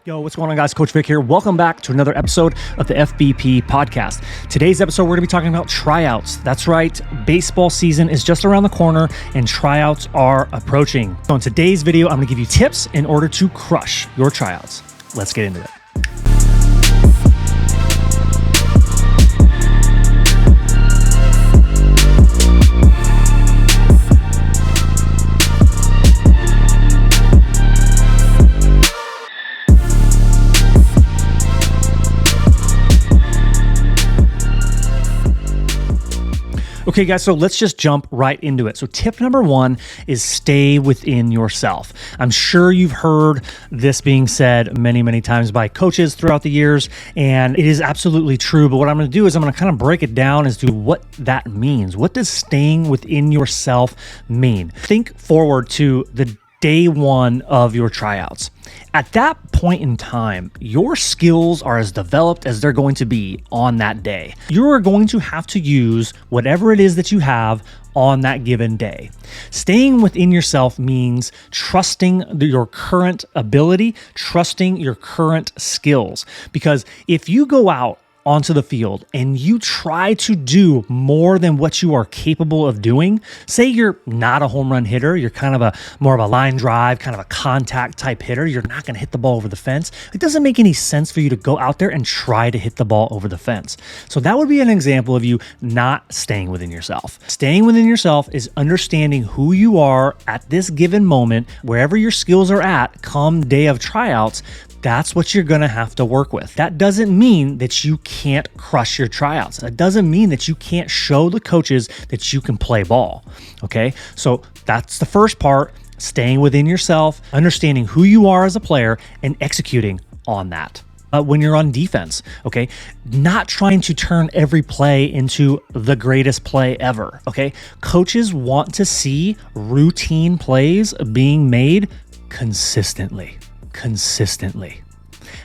Yo, what's going on, guys? Coach Vic here. Welcome back to another episode of the FBP podcast. Today's episode, we're going to be talking about tryouts. That's right. Baseball season is just around the corner and tryouts are approaching. So in today's video, I'm going to give you tips in order to crush your tryouts. Let's get into it. Okay, guys, so let's just jump right into it. So tip number one is stay within yourself. I'm sure you've heard this being said many, many times by coaches throughout the years, and it is absolutely true. But what I'm going to do is I'm going to kind of break it down as to what that means. What does staying within yourself mean? Think forward to the day one of your tryouts. At that point in time, your skills are as developed as they're going to be on that day. You are going to have to use whatever it is that you have on that given day. Staying within yourself means trusting your current ability, trusting your current skills. Because if you go out onto the field and you try to do more than what you are capable of doing, say you're not a home run hitter, you're kind of more of a line drive, kind of a contact type hitter, you're not going to hit the ball over the fence. It doesn't make any sense for you to go out there and try to hit the ball over the fence. So that would be an example of you not staying within yourself. Staying within yourself is understanding who you are at this given moment, wherever your skills are at come day of tryouts. That's what you're going to have to work with. That doesn't mean that you can't crush your tryouts. That doesn't mean that you can't show the coaches that you can play ball. Okay, so that's the first part, staying within yourself, understanding who you are as a player, and executing on that. When you're on defense, okay, not trying to turn every play into the greatest play ever. Okay, coaches want to see routine plays being made consistently.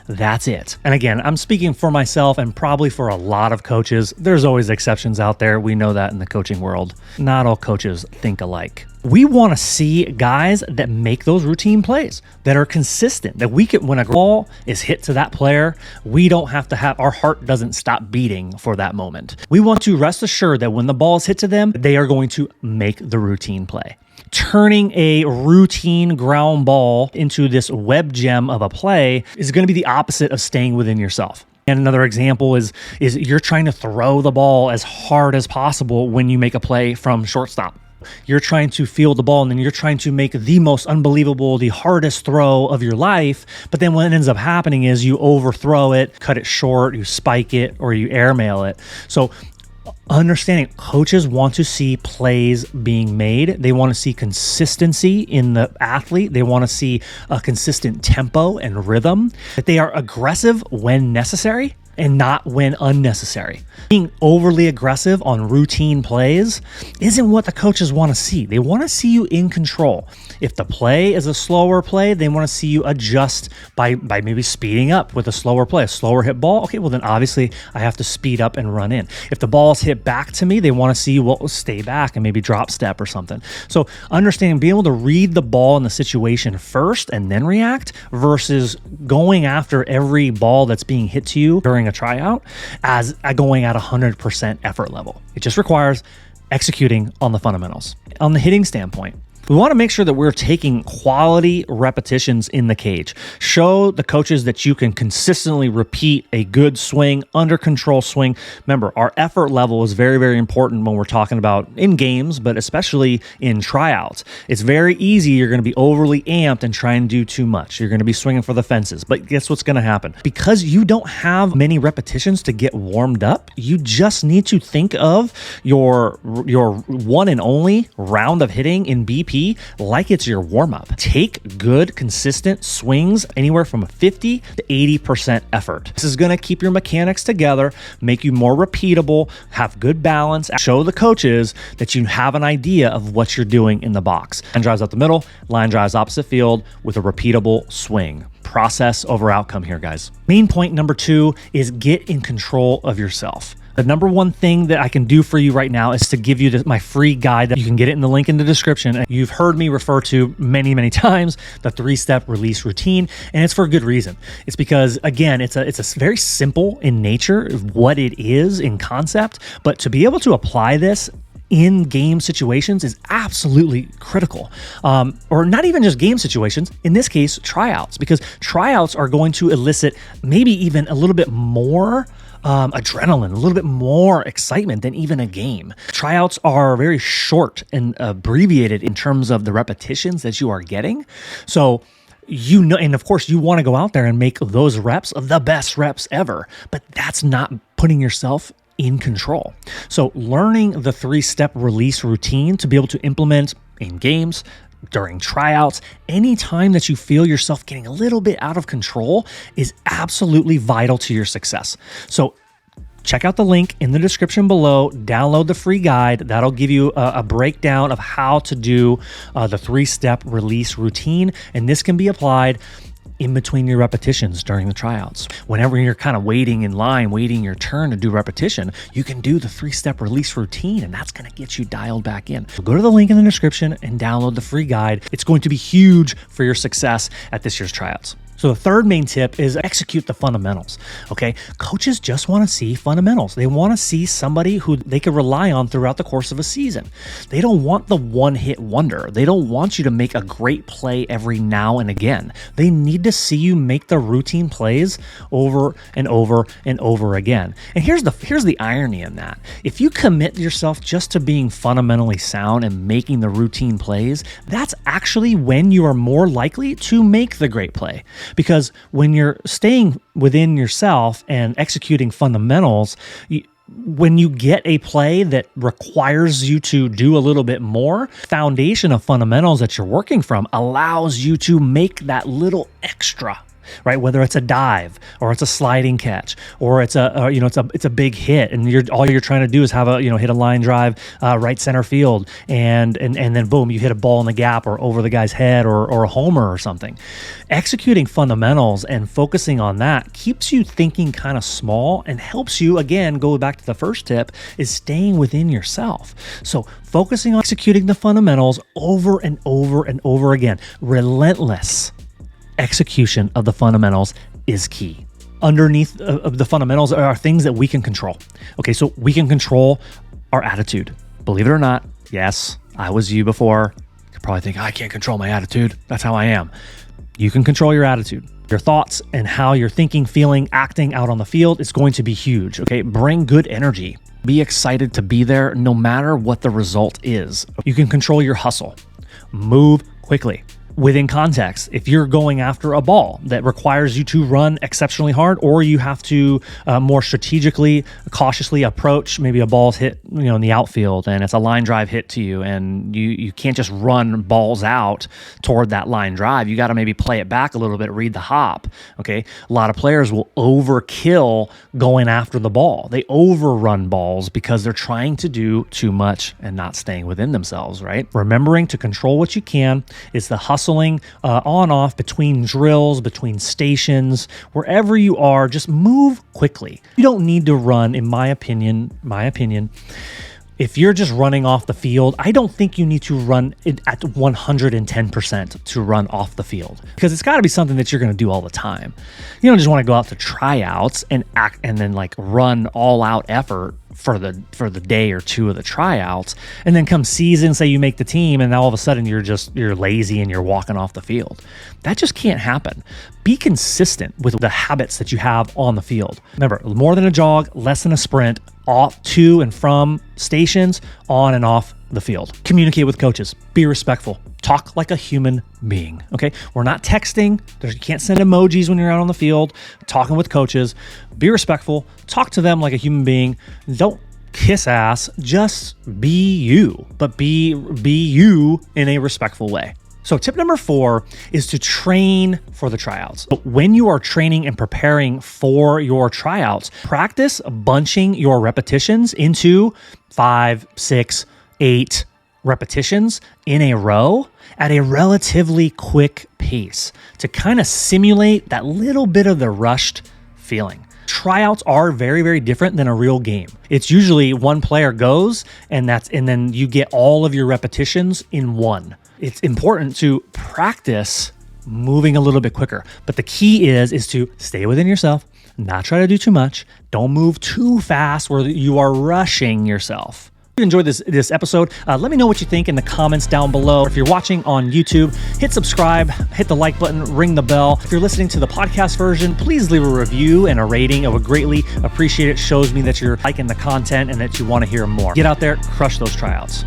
That's it. And again, I'm speaking for myself and probably for a lot of coaches. There's always exceptions out there. We know that in the coaching world. Not all coaches think alike. We want to see guys that make those routine plays, that are consistent, that we can, when a ball is hit to that player, we don't have to have, our heart doesn't stop beating for that moment. We want to rest assured that when the ball is hit to them, they are going to make the routine play. Turning a routine ground ball into this web gem of a play is going to be the opposite of staying within yourself. And another example is you're trying to throw the ball as hard as possible when you make a play from shortstop. You're trying to field the ball and then you're trying to make the most unbelievable, the hardest throw of your life. But then what ends up happening is you overthrow it, cut it short, you spike it, or you airmail it. So understanding, coaches want to see plays being made. They want to see consistency in the athlete. They want to see a consistent tempo and rhythm, that they are aggressive when necessary and not when unnecessary. Being overly aggressive on routine plays isn't what the coaches want to see. They want to see you in control. If the play is a slower play, they want to see you adjust by maybe speeding up with a slower play, a slower hit ball. Okay, well then obviously I have to speed up and run in. If the ball's hit back to me, they want to see you, well, stay back and maybe drop step or something. So understanding, being able to read the ball in the situation first and then react versus going after every ball that's being hit to you during a tryout as going at 100% effort level. It just requires executing on the fundamentals. On the hitting standpoint, we want to make sure that we're taking quality repetitions in the cage. Show the coaches that you can consistently repeat a good swing, under control swing. Remember, our effort level is very, very important when we're talking about in games, but especially in tryouts. It's very easy. You're going to be overly amped and try and do too much. You're going to be swinging for the fences. But guess what's going to happen? Because you don't have many repetitions to get warmed up, you just need to think of your one and only round of hitting in BP like it's your warm-up. Take good, consistent swings anywhere from 50 to 80% effort. This is going to keep your mechanics together, make you more repeatable, have good balance, show the coaches that you have an idea of what you're doing in the box. Line drives up the middle, line drives opposite field with a repeatable swing. Process over outcome here, guys. Main point number 2 is get in control of yourself. The number one thing that I can do for you right now is to give you my free guide. That you can get it in the link in the description. And you've heard me refer to many, many times the 3-step release routine, and it's for a good reason. It's because, again, it's a very simple in nature, what it is in concept, but to be able to apply this in game situations is absolutely critical. Or not even just game situations, in this case, tryouts, because tryouts are going to elicit maybe even a little bit more adrenaline, a little bit more excitement than even a game. Tryouts are very short and abbreviated in terms of the repetitions that you are getting. So, and of course you want to go out there and make those reps the best reps ever, but that's not putting yourself in control. So learning the 3-step release routine to be able to implement in games, during tryouts, anytime that you feel yourself getting a little bit out of control is absolutely vital to your success. So check out the link in the description below, download the free guide. That'll give you a breakdown of how to do the 3-step release routine. And this can be applied in between your repetitions during the tryouts. Whenever you're kind of waiting in line, waiting your turn to do repetition, you can do the 3-step release routine, and that's going to get you dialed back in. So go to the link in the description and download the free guide. It's going to be huge for your success at this year's tryouts. So the third main tip is execute the fundamentals, okay? Coaches just want to see fundamentals. They want to see somebody who they can rely on throughout the course of a season. They don't want the one-hit wonder. They don't want you to make a great play every now and again. They need to see you make the routine plays over and over and over again. And here's the irony in that. If you commit yourself just to being fundamentally sound and making the routine plays, that's actually when you are more likely to make the great play. Because when you're staying within yourself and executing fundamentals, when you get a play that requires you to do a little bit more, foundation of fundamentals that you're working from allows you to make that little extra, right? Whether it's a dive or it's a sliding catch or it's a big hit, and all you're trying to do is have hit a line drive right center field, and then boom, you hit a ball in the gap or over the guy's head or a homer or something. Executing fundamentals and focusing on that keeps you thinking kind of small and helps you, again, go back to the first tip, is staying within yourself. So focusing on executing the fundamentals over and over and over again, relentless execution of the fundamentals is key. Underneath of the fundamentals are things that we can control. Okay, so we can control our attitude. Believe it or not, yes, I was you before. You probably think, I can't control my attitude. That's how I am. You can control your attitude. Your thoughts and how you're thinking, feeling, acting out on the field is going to be huge. Okay, bring good energy. Be excited to be there no matter what the result is. You can control your hustle. Move quickly. Within context, if you're going after a ball that requires you to run exceptionally hard, or you have to more strategically, cautiously approach, maybe a ball's hit, in the outfield and it's a line drive hit to you, and you can't just run balls out toward that line drive. You got to maybe play it back a little bit, read the hop. Okay, a lot of players will overkill going after the ball. They overrun balls because they're trying to do too much and not staying within themselves. Right? Remembering to control what you can is the hustle. On off between drills, between stations, wherever you are, just move quickly. You don't need to run, in my opinion. If you're just running off the field, I don't think you need to run it at 110% to run off the field, because it's got to be something that you're going to do all the time. You don't just want to go out to tryouts and act and then run all out effort for the day or two of the tryouts, and then come season, say you make the team, and now all of a sudden you're lazy and you're walking off the field. That just can't happen. Be consistent with the habits that you have on the field. Remember, more than a jog, less than a sprint, off to and from stations, on and off the field. Communicate with coaches. Be respectful. Talk like a human being, okay? We're not texting. You can't send emojis when you're out on the field. Talking with coaches. Be respectful. Talk to them like a human being. Don't kiss ass. Just be you, but be you in a respectful way. So tip number 4 is to train for the tryouts. When you are training and preparing for your tryouts, practice bunching your repetitions into 5, 6, 8 repetitions in a row at a relatively quick pace to kind of simulate that little bit of the rushed feeling. Tryouts are very, very different than a real game. It's usually one player goes and then you get all of your repetitions in one. It's important to practice moving a little bit quicker. But the key is to stay within yourself, not try to do too much. Don't move too fast where you are rushing yourself. If you enjoyed this episode, let me know what you think in the comments down below. If you're watching on YouTube, hit subscribe, hit the like button, ring the bell. If you're listening to the podcast version, please leave a review and a rating. I would greatly appreciate it. Shows me that you're liking the content and that you want to hear more. Get out there, crush those tryouts.